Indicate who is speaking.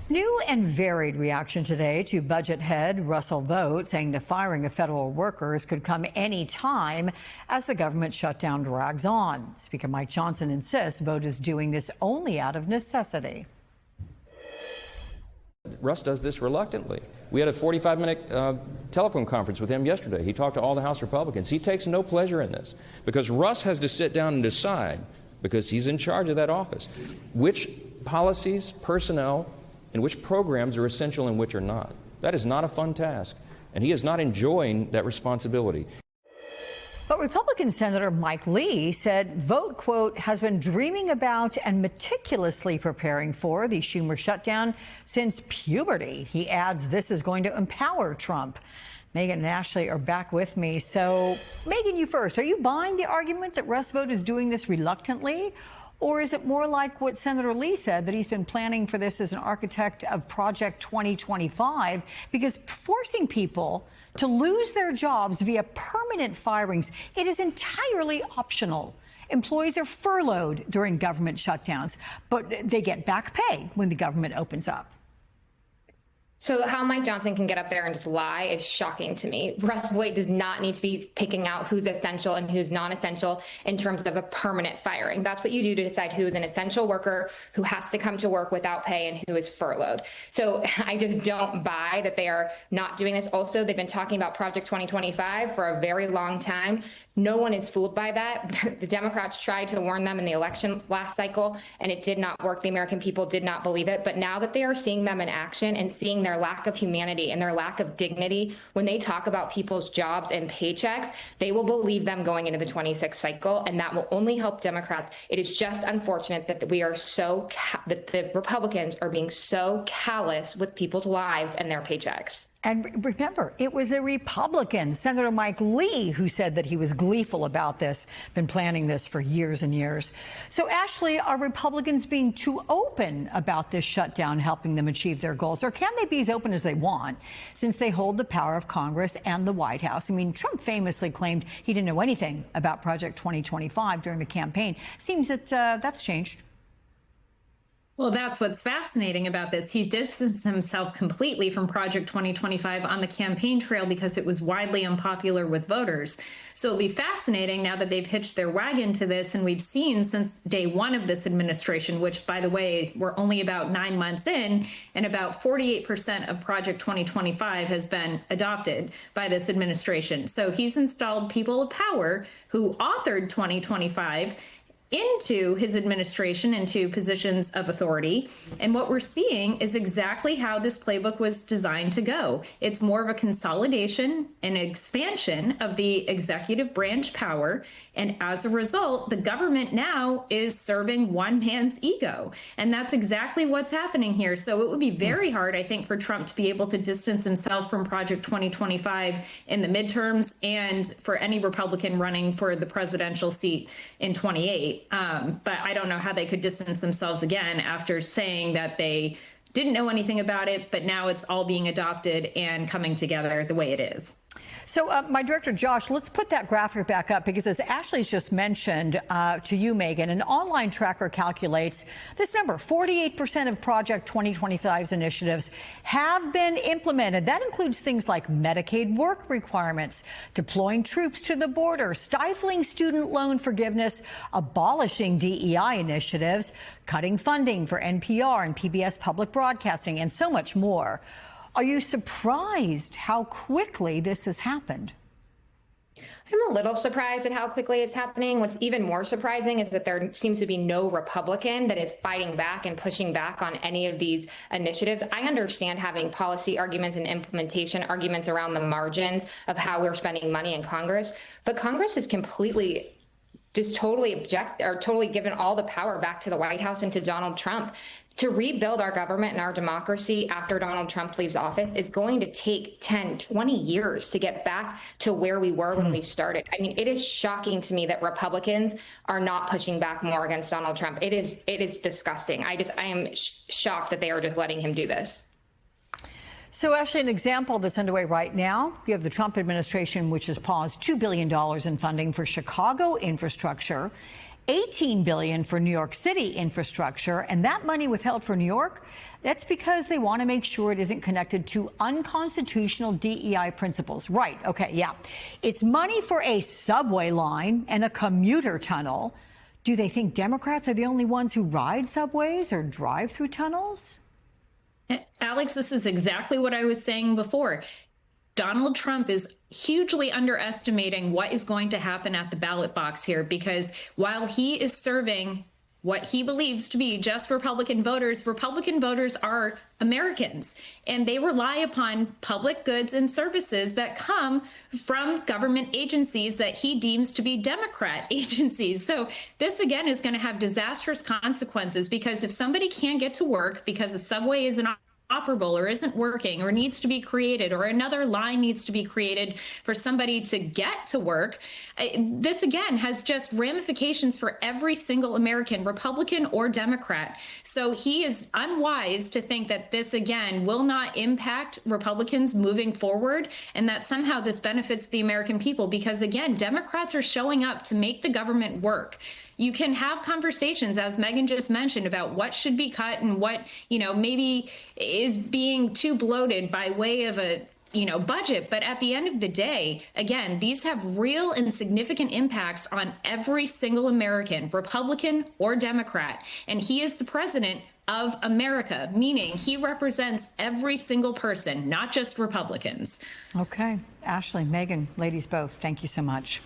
Speaker 1: New and varied reaction today to budget head Russell Vought saying the firing of federal workers could come any time as the government shutdown drags on. Speaker Mike Johnson insists Vought is doing this only out of necessity.
Speaker 2: Russ does this reluctantly. We had a 45-minute telephone conference with him yesterday. He talked to all the House Republicans. He takes no pleasure in this because Russ has to sit down and decide, because he's in charge of that office, which policies, personnel, and which programs are essential and which are not. That is not a fun task, and he is not enjoying that responsibility.
Speaker 1: But Republican Senator Mike Lee said Vought, quote, has been dreaming about and meticulously preparing for the Schumer shutdown since puberty. He adds this is going to empower Trump. Megan and Ashley are back with me. So, Megan, you first. Are you buying the argument that Russ Vought is doing this reluctantly? Or is it more like what Senator Lee said, that he's been planning for this as an architect of Project 2025? Because forcing people to lose their jobs via permanent firings, it is entirely optional. Employees are furloughed during government shutdowns, but they get back pay when the government opens up.
Speaker 3: So how Mike Johnson can get up there and just lie is shocking to me. Russ Vought does not need to be picking out who's essential and who's non-essential in terms of a permanent firing. That's what you do to decide who is an essential worker who has to come to work without pay and who is furloughed. So I just don't buy that they are not doing this. Also, they've been talking about Project 2025 for a very long time. No one is fooled by that. The Democrats tried to warn them in the election last cycle, and it did not work. The American people did not believe it. But now that they are seeing them in action and seeing their lack of humanity and their lack of dignity, when they talk about people's jobs and paychecks, they will believe them going into the 26th cycle, and that will only help Democrats. It is just unfortunate that we are that the Republicans are being so callous with people's lives and their paychecks.
Speaker 1: And remember, it was a Republican, Senator Mike Lee, who said that he was gleeful about this, been planning this for years and years. So, Ashley, are Republicans being too open about this shutdown helping them achieve their goals? Or can they be as open as they want since they hold the power of Congress and the White House? I mean, Trump famously claimed he didn't know anything about Project 2025 during the campaign. Seems that that's changed.
Speaker 4: Well, that's what's fascinating about this. He distanced himself completely from Project 2025 on the campaign trail because it was widely unpopular with voters. So it'll be fascinating now that they've hitched their wagon to this. And we've seen since day one of this administration, which, by the way, we're only about 9 months in, and about 48% of Project 2025 has been adopted by this administration. So he's installed people of power who authored 2025 into his administration, into positions of authority. And what we're seeing is exactly how this playbook was designed to go. It's more of a consolidation and expansion of the executive branch power. And as a result, the government now is serving one man's ego. And that's exactly what's happening here. So it would be very hard, I think, for Trump to be able to distance himself from Project 2025 in the midterms, and for any Republican running for the presidential seat in 28. But I don't know how they could distance themselves again after saying that they didn't know anything about it, but now it's all being adopted and coming together the way it is.
Speaker 1: So, my director, Josh, let's put that graphic back up, because as Ashley's just mentioned to you, Megan, an online tracker calculates this number: 48% of Project 2025's initiatives have been implemented. That includes things like Medicaid work requirements, deploying troops to the border, stifling student loan forgiveness, abolishing DEI initiatives, cutting funding for NPR and PBS public broadcasting, and so much more. Are you surprised how quickly this has happened?
Speaker 3: I'm a little surprised at how quickly it's happening. What's even more surprising is that there seems to be no Republican that is fighting back and pushing back on any of these initiatives. I understand having policy arguments and implementation arguments around the margins of how we're spending money in Congress, but Congress is completely just totally given all the power back to the White House and to Donald Trump. To rebuild our government and our democracy after Donald Trump leaves office is going to take 10, 20 years to get back to where we were when we started. I mean, it is shocking to me that Republicans are not pushing back more against Donald Trump. It is disgusting. I am shocked that they are just letting him do this.
Speaker 1: So, Ashley, an example that's underway right now, you have the Trump administration, which has paused $2 billion in funding for Chicago infrastructure. $18 billion for New York City infrastructure, and that money withheld for New York, that's because they want to make sure it isn't connected to unconstitutional DEI principles. Right, okay, yeah. It's money for a subway line and a commuter tunnel. Do they think Democrats are the only ones who ride subways or drive through tunnels?
Speaker 4: Alex, this is exactly what I was saying before. Donald Trump is hugely underestimating what is going to happen at the ballot box here, because while he is serving what he believes to be just Republican voters are Americans, and they rely upon public goods and services that come from government agencies that he deems to be Democrat agencies. So this, again, is going to have disastrous consequences, because if somebody can't get to work because the subway isn't operable or isn't working or needs to be created, or another line needs to be created for somebody to get to work, this again has just ramifications for every single American, Republican or Democrat. So he is unwise to think that this again will not impact Republicans moving forward, and that somehow this benefits the American people, because again, Democrats are showing up to make the government work. You can have conversations, as Megan just mentioned, about what should be cut and what, maybe is being too bloated by way of a, budget. But at the end of the day, again, these have real and significant impacts on every single American, Republican or Democrat. And he is the president of America, meaning he represents every single person, not just Republicans.
Speaker 1: Okay. Ashley, Megan, ladies both, thank you so much.